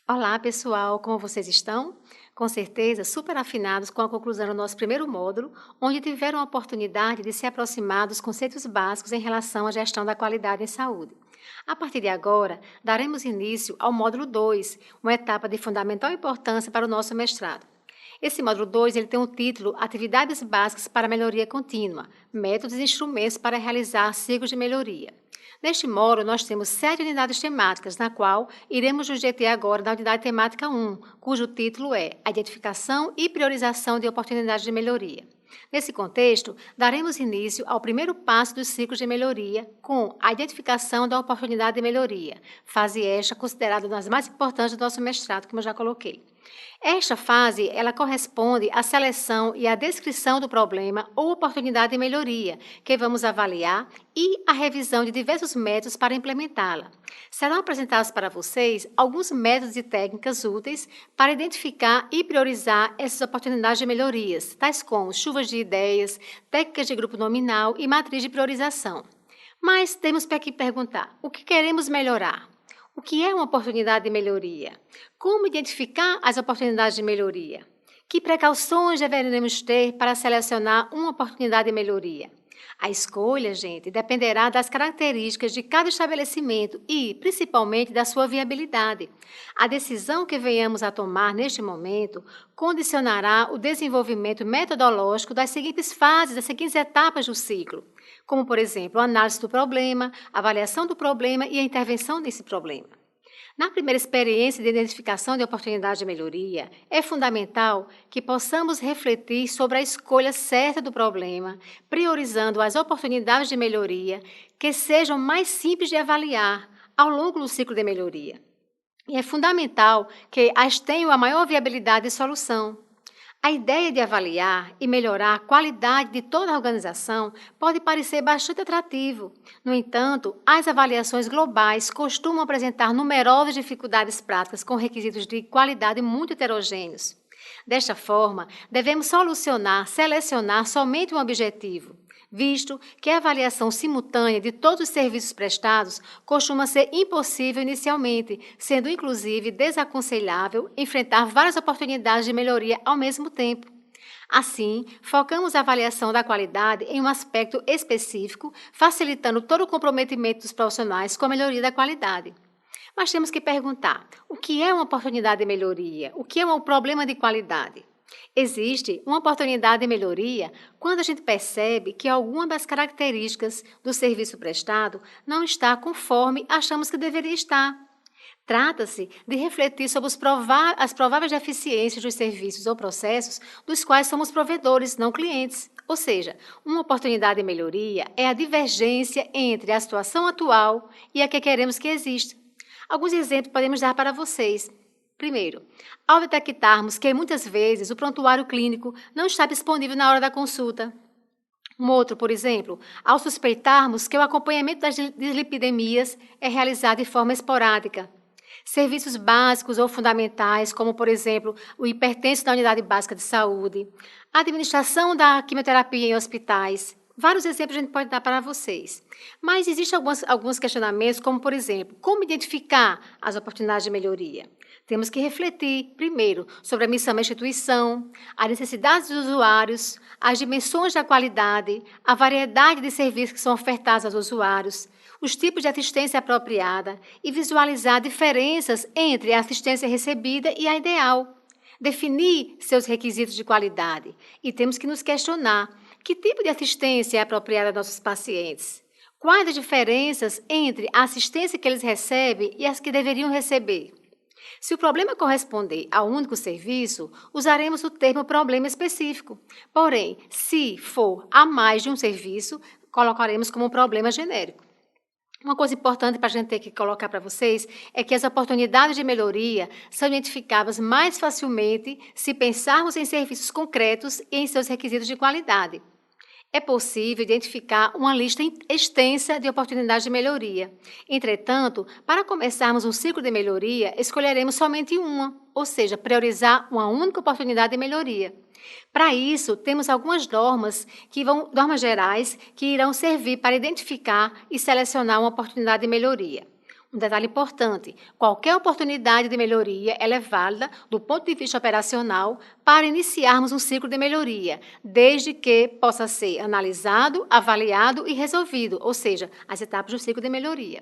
Olá, pessoal, como vocês estão? Com certeza, super afinados com a conclusão do nosso primeiro módulo, onde tiveram a oportunidade de se aproximar dos conceitos básicos em relação à gestão da qualidade em saúde. A partir de agora, daremos início ao módulo 2, uma etapa de fundamental importância para o nosso mestrado. Esse módulo 2 ele tem o título Atividades Básicas para a Melhoria Contínua, Métodos e Instrumentos para realizar ciclos de melhoria. Neste módulo, nós temos 7 unidades temáticas, na qual iremos nos deter agora na unidade temática 1, cujo título é a Identificação e Priorização de Oportunidades de Melhoria. Nesse contexto, daremos início ao primeiro passo dos ciclos de melhoria, com a identificação da oportunidade de melhoria, fase esta considerada uma das mais importantes do nosso mestrado, como eu já coloquei. Esta fase, ela corresponde à seleção e à descrição do problema ou oportunidade de melhoria, que vamos avaliar, e à revisão de diversos métodos para implementá-la. Serão apresentados para vocês alguns métodos e técnicas úteis para identificar e priorizar essas oportunidades de melhorias, tais como chuvas de ideias, técnicas de grupo nominal e matriz de priorização. Mas temos que perguntar: o que queremos melhorar? O que é uma oportunidade de melhoria? Como identificar as oportunidades de melhoria? Que precauções deveremos ter para selecionar uma oportunidade de melhoria? A escolha, gente, dependerá das características de cada estabelecimento e, principalmente, da sua viabilidade. A decisão que venhamos a tomar neste momento condicionará o desenvolvimento metodológico das seguintes fases, das seguintes etapas do ciclo, como, por exemplo, a análise do problema, a avaliação do problema e a intervenção nesse problema. Na primeira experiência de identificação de oportunidade de melhoria, é fundamental que possamos refletir sobre a escolha certa do problema, priorizando as oportunidades de melhoria que sejam mais simples de avaliar ao longo do ciclo de melhoria. E é fundamental que as tenham a maior viabilidade de solução. A ideia de avaliar e melhorar a qualidade de toda a organização pode parecer bastante atrativo. No entanto, as avaliações globais costumam apresentar numerosas dificuldades práticas com requisitos de qualidade muito heterogêneos. Desta forma, devemos selecionar somente um objetivo, visto que a avaliação simultânea de todos os serviços prestados costuma ser impossível inicialmente, sendo inclusive desaconselhável enfrentar várias oportunidades de melhoria ao mesmo tempo. Assim, focamos a avaliação da qualidade em um aspecto específico, facilitando todo o comprometimento dos profissionais com a melhoria da qualidade. Mas temos que perguntar: o que é uma oportunidade de melhoria? O que é um problema de qualidade? Existe uma oportunidade de melhoria quando a gente percebe que alguma das características do serviço prestado não está conforme achamos que deveria estar. Trata-se de refletir sobre as prováveis deficiências dos serviços ou processos dos quais somos provedores, não clientes. Ou seja, uma oportunidade de melhoria é a divergência entre a situação atual e a que queremos que exista. Alguns exemplos podemos dar para vocês. Primeiro, ao detectarmos que muitas vezes o prontuário clínico não está disponível na hora da consulta. Um outro, por exemplo, ao suspeitarmos que o acompanhamento das dislipidemias é realizado de forma esporádica. Serviços básicos ou fundamentais, como, por exemplo, o hipertenso da unidade básica de saúde, a administração da quimioterapia em hospitais. Vários exemplos a gente pode dar para vocês. Mas existem alguns questionamentos, como, por exemplo, como identificar as oportunidades de melhoria? Temos que refletir, primeiro, sobre a missão da instituição, as necessidades dos usuários, as dimensões da qualidade, a variedade de serviços que são ofertados aos usuários, os tipos de assistência apropriada e visualizar diferenças entre a assistência recebida e a ideal. Definir seus requisitos de qualidade e temos que nos questionar: que tipo de assistência é apropriada aos nossos pacientes? Quais as diferenças entre a assistência que eles recebem e as que deveriam receber? Se o problema corresponder a um único serviço, usaremos o termo problema específico. Porém, se for a mais de um serviço, colocaremos como problema genérico. Uma coisa importante para a gente ter que colocar para vocês é que as oportunidades de melhoria são identificáveis mais facilmente se pensarmos em serviços concretos e em seus requisitos de qualidade. É possível identificar uma lista extensa de oportunidades de melhoria. Entretanto, para começarmos um ciclo de melhoria, escolheremos somente uma, ou seja, priorizar uma única oportunidade de melhoria. Para isso, temos algumas normas gerais que irão servir para identificar e selecionar uma oportunidade de melhoria. Um detalhe importante: qualquer oportunidade de melhoria ela é válida do ponto de vista operacional para iniciarmos um ciclo de melhoria, desde que possa ser analisado, avaliado e resolvido, ou seja, as etapas do ciclo de melhoria.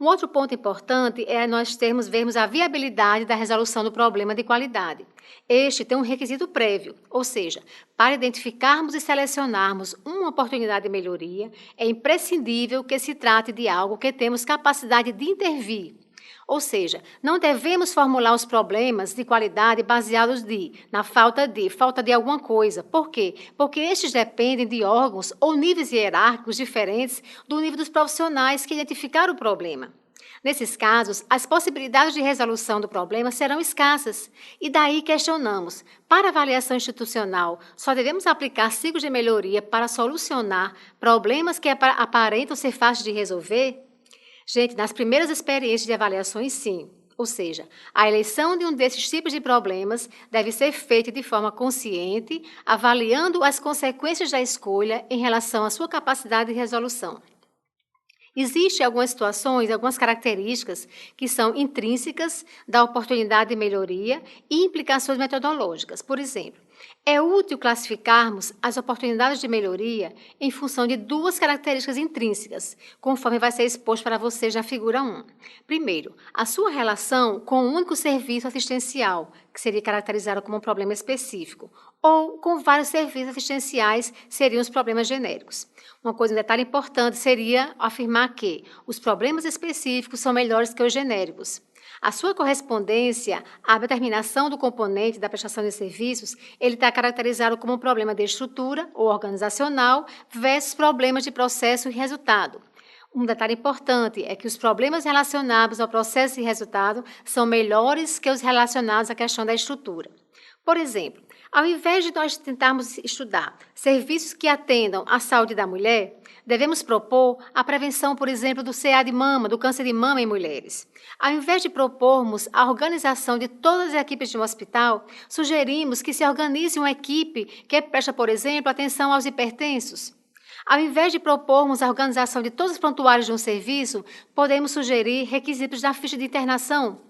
Um outro ponto importante é nós vermos a viabilidade da resolução do problema de qualidade. Este tem um requisito prévio, ou seja, para identificarmos e selecionarmos uma oportunidade de melhoria, é imprescindível que se trate de algo que temos capacidade de intervir. Ou seja, não devemos formular os problemas de qualidade baseados na falta de alguma coisa. Por quê? Porque estes dependem de órgãos ou níveis hierárquicos diferentes do nível dos profissionais que identificaram o problema. Nesses casos, as possibilidades de resolução do problema serão escassas. E daí questionamos: para avaliação institucional, só devemos aplicar ciclos de melhoria para solucionar problemas que aparentam ser fáceis de resolver? Gente, nas primeiras experiências de avaliações, sim. Ou seja, a eleição de um desses tipos de problemas deve ser feita de forma consciente, avaliando as consequências da escolha em relação à sua capacidade de resolução. Existem algumas situações, algumas características que são intrínsecas da oportunidade de melhoria e implicações metodológicas. Por exemplo, é útil classificarmos as oportunidades de melhoria em função de duas características intrínsecas, conforme vai ser exposto para vocês na figura 1. Primeiro, a sua relação com um único serviço assistencial, que seria caracterizado como um problema específico, ou com vários serviços assistenciais, seriam os problemas genéricos. Um detalhe importante seria afirmar que os problemas específicos são melhores que os genéricos. A sua correspondência à determinação do componente da prestação de serviços, ele está caracterizado como um problema de estrutura ou organizacional versus problemas de processo e resultado. Um detalhe importante é que os problemas relacionados ao processo e resultado são melhores que os relacionados à questão da estrutura. Por exemplo, ao invés de nós tentarmos estudar serviços que atendam à saúde da mulher, devemos propor a prevenção, por exemplo, do CA de mama, do câncer de mama em mulheres. Ao invés de propormos a organização de todas as equipes de um hospital, sugerimos que se organize uma equipe que presta, por exemplo, atenção aos hipertensos. Ao invés de propormos a organização de todos os prontuários de um serviço, podemos sugerir requisitos da ficha de internação.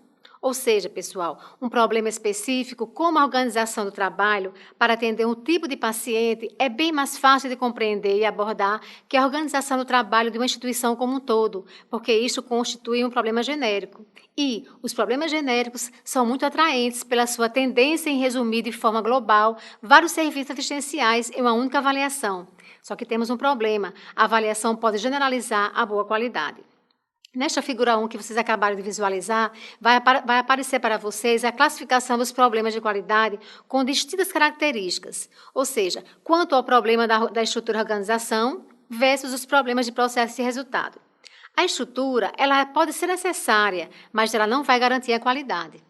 Ou seja, pessoal, um problema específico, como a organização do trabalho, para atender um tipo de paciente, é bem mais fácil de compreender e abordar que a organização do trabalho de uma instituição como um todo, porque isso constitui um problema genérico. E os problemas genéricos são muito atraentes pela sua tendência em resumir de forma global vários serviços assistenciais em uma única avaliação. Só que temos um problema: a avaliação pode generalizar a boa qualidade. Nesta figura 1 que vocês acabaram de visualizar, vai aparecer para vocês a classificação dos problemas de qualidade com distintas características, ou seja, quanto ao problema da estrutura e organização versus os problemas de processo e resultado. A estrutura, ela pode ser necessária, mas ela não vai garantir a qualidade.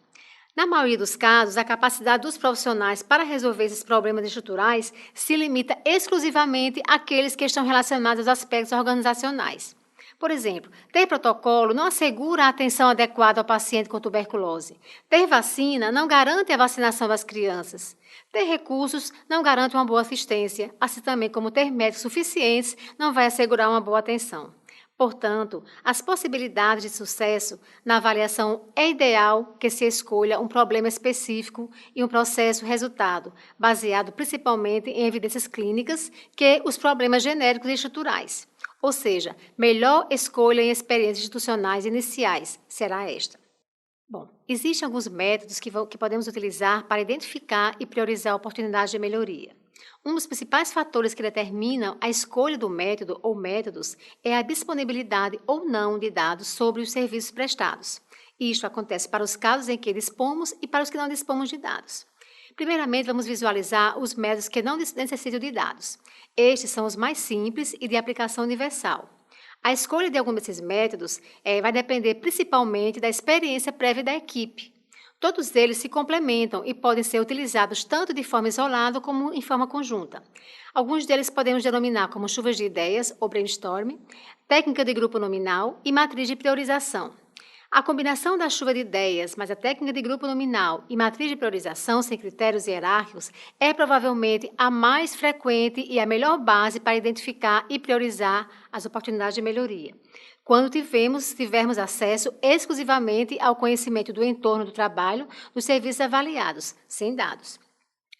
Na maioria dos casos, a capacidade dos profissionais para resolver esses problemas estruturais se limita exclusivamente àqueles que estão relacionados aos aspectos organizacionais. Por exemplo, ter protocolo não assegura a atenção adequada ao paciente com tuberculose. Ter vacina não garante a vacinação das crianças. Ter recursos não garante uma boa assistência, assim também como ter médicos suficientes não vai assegurar uma boa atenção. Portanto, as possibilidades de sucesso na avaliação é ideal que se escolha um problema específico e um processo-resultado, baseado principalmente em evidências clínicas, que os problemas genéricos e estruturais. Ou seja, melhor escolha em experiências institucionais iniciais será esta. Bom, existem alguns métodos que podemos utilizar para identificar e priorizar oportunidades de melhoria. Um dos principais fatores que determinam a escolha do método ou métodos é a disponibilidade ou não de dados sobre os serviços prestados. Isto acontece para os casos em que dispomos e para os que não dispomos de dados. Primeiramente, vamos visualizar os métodos que não necessitam de dados. Estes são os mais simples e de aplicação universal. A escolha de algum desses métodos vai depender principalmente da experiência prévia da equipe. Todos eles se complementam e podem ser utilizados tanto de forma isolada como em forma conjunta. Alguns deles podemos denominar como chuvas de ideias ou brainstorming, técnica de grupo nominal e matriz de priorização. A combinação da chuva de ideias, mais a técnica de grupo nominal e matriz de priorização sem critérios hierárquicos é provavelmente a mais frequente e a melhor base para identificar e priorizar as oportunidades de melhoria. quando tivermos acesso exclusivamente ao conhecimento do entorno do trabalho dos serviços avaliados, sem dados.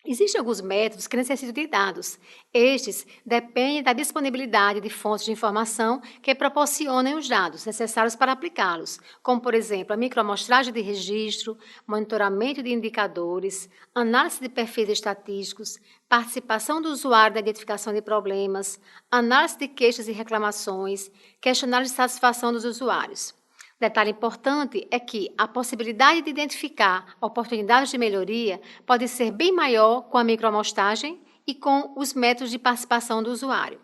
Existem alguns métodos que necessitam de dados. Estes dependem da disponibilidade de fontes de informação que proporcionem os dados necessários para aplicá-los, como, por exemplo, a microamostragem de registro, monitoramento de indicadores, análise de perfis estatísticos, participação do usuário na identificação de problemas, análise de queixas e reclamações, questionários de satisfação dos usuários. Detalhe importante é que a possibilidade de identificar oportunidades de melhoria pode ser bem maior com a microamostragem e com os métodos de participação do usuário.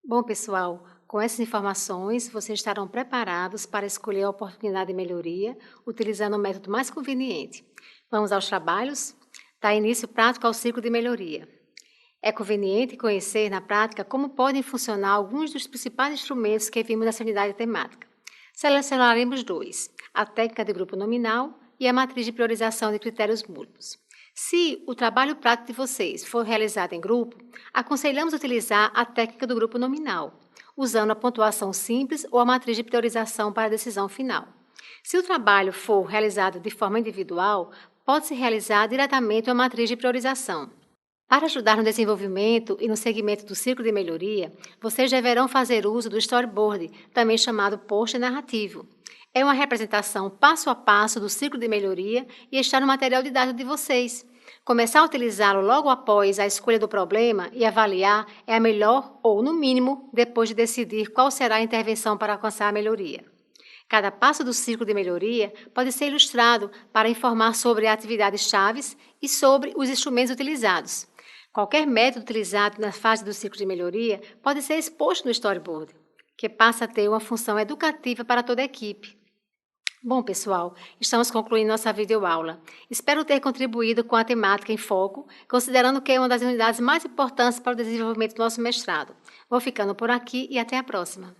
Bom, pessoal, com essas informações, vocês estarão preparados para escolher a oportunidade de melhoria utilizando o método mais conveniente. Vamos aos trabalhos? Dá início prático ao ciclo de melhoria. É conveniente conhecer na prática como podem funcionar alguns dos principais instrumentos que vimos nessa unidade temática. Selecionaremos dois, a técnica de grupo nominal e a matriz de priorização de critérios múltiplos. Se o trabalho prático de vocês for realizado em grupo, aconselhamos utilizar a técnica do grupo nominal, usando a pontuação simples ou a matriz de priorização para a decisão final. Se o trabalho for realizado de forma individual, pode-se realizar diretamente uma matriz de priorização. Para ajudar no desenvolvimento e no segmento do ciclo de melhoria, vocês deverão fazer uso do storyboard, também chamado pôster narrativo. É uma representação passo a passo do ciclo de melhoria e está no material didático de vocês. Começar a utilizá-lo logo após a escolha do problema e avaliar é a melhor ou, no mínimo, depois de decidir qual será a intervenção para alcançar a melhoria. Cada passo do ciclo de melhoria pode ser ilustrado para informar sobre atividades chaves e sobre os instrumentos utilizados. Qualquer método utilizado na fase do ciclo de melhoria pode ser exposto no storyboard, que passa a ter uma função educativa para toda a equipe. Bom, pessoal, estamos concluindo nossa videoaula. Espero ter contribuído com a temática em foco, considerando que é uma das unidades mais importantes para o desenvolvimento do nosso mestrado. Vou ficando por aqui e até a próxima.